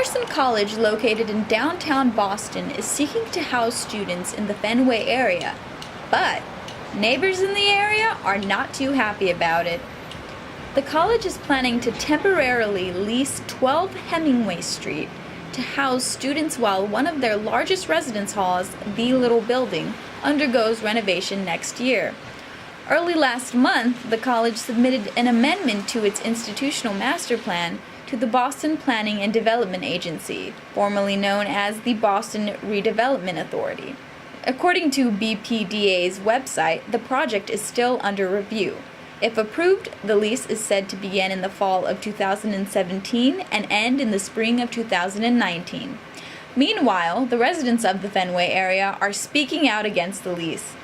Emerson College, located in downtown Boston, is seeking to house students in the Fenway area, but neighbors in the area are not too happy about it. The college is planning to temporarily lease 12 Hemenway Street to house students while one of their largest residence halls, the Little Building, undergoes renovation next year. Early last month, the college submitted an amendment to its institutional master plan to the Boston Planning and Development Agency, formerly known as the Boston Redevelopment Authority. According to BPDA's website, the project is still under review. If approved, the lease is said to begin in the fall of 2017 and end in the spring of 2019. Meanwhile, the residents of the Fenway area are speaking out against the lease.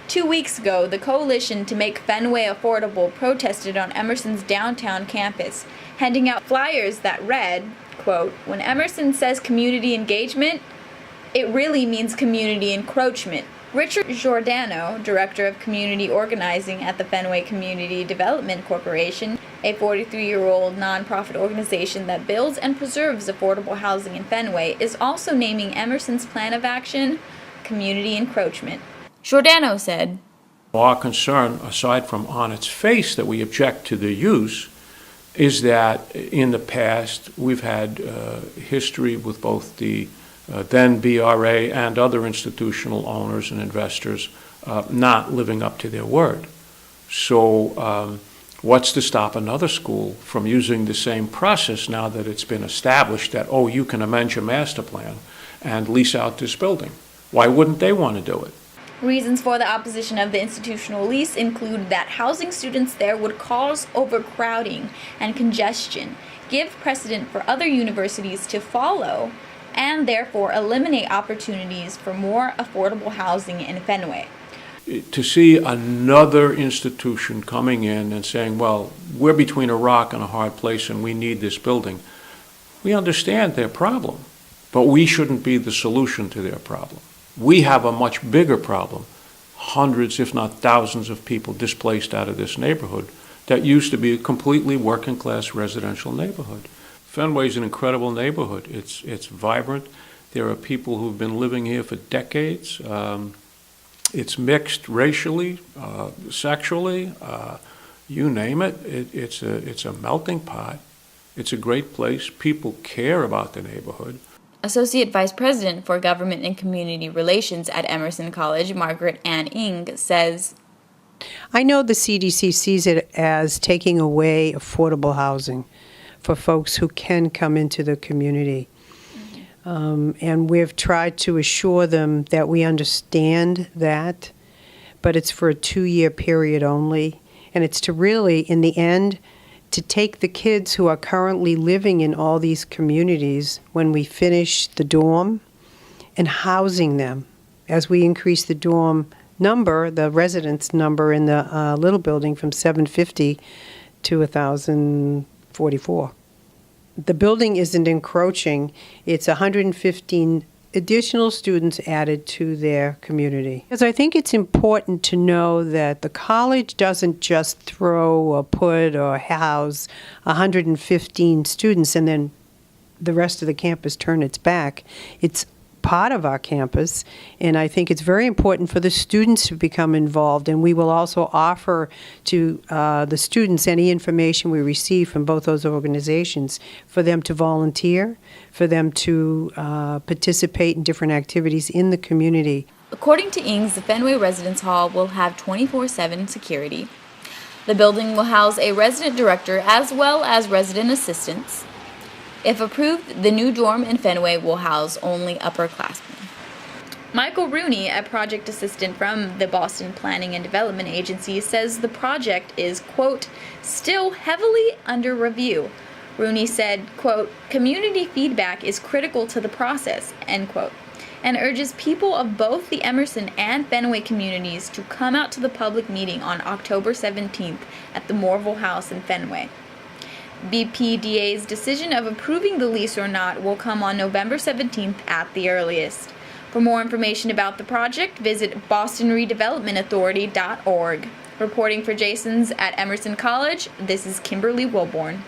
2 weeks ago, the Coalition to Make Fenway Affordable protested on Emerson's downtown campus, handing out flyers that read, quote, "When Emerson says community engagement, it really means community encroachment." Richard Giordano, Director of Community Organizing at the Fenway Community Development Corporation, a 43-year-old nonprofit organization that builds and preserves affordable housing in Fenway, is also naming Emerson's plan of action community encroachment. Giordano said, "Our concern, aside from on its face that we object to the use, is that in the past we've had history with both the then BRA and other institutional owners and investors not living up to their word. So what's to stop another school from using the same process now that it's been established that, oh, you can amend your master plan and lease out this building? Why wouldn't they want to do it?" Reasons for the opposition of the institutional lease include that housing students there would cause overcrowding and congestion, give precedent for other universities to follow, and therefore eliminate opportunities for more affordable housing in Fenway. To see another institution coming in and saying, well, we're between a rock and a hard place and we need this building, we understand their problem, but we shouldn't be the solution to their problem. We have a much bigger problem, hundreds if not thousands of people displaced out of this neighborhood that used to be a completely working class residential neighborhood. Fenway is an incredible neighborhood. It's vibrant. There are people who've been living here for decades. It's mixed racially, sexually, you name it. It's a melting pot. It's a great place. People care about the neighborhood. Associate Vice President for Government and Community Relations at Emerson College, Margaret Ann Ing, says, "I know the CDC sees it as taking away affordable housing for folks who can come into the community. And we've tried to assure them that we understand that, but it's for a 2-year period only. And it's to really, in the end, to take the kids who are currently living in all these communities when we finish the dorm and housing them. As we increase the dorm number, the residence number in the little building from 750 to 1,044. The building isn't encroaching. It's 115 additional students added to their community. Because I think it's important to know that the college doesn't just throw or put or house 115 students and then the rest of the campus turn its back. It's part of our campus, and I think it's very important for the students to become involved, and we will also offer to the students any information we receive from both those organizations for them to volunteer, for them to participate in different activities in the community. According to Ings, the Fenway Residence Hall will have 24/7 security. The building will house a resident director as well as resident assistants. If approved, the new dorm in Fenway will house only upperclassmen. Michael Rooney, a project assistant from the Boston Planning and Development Agency, says the project is, quote, still heavily under review. Rooney said, quote, community feedback is critical to the process, end quote, and urges people of both the Emerson and Fenway communities to come out to the public meeting on October 17th at the Morville House in Fenway. BPDA's decision of approving the lease or not will come on November 17th at the earliest. For more information about the project, visit bostonredevelopmentauthority.org. Reporting for Jason's at Emerson College, this is Kimberly Wilborn.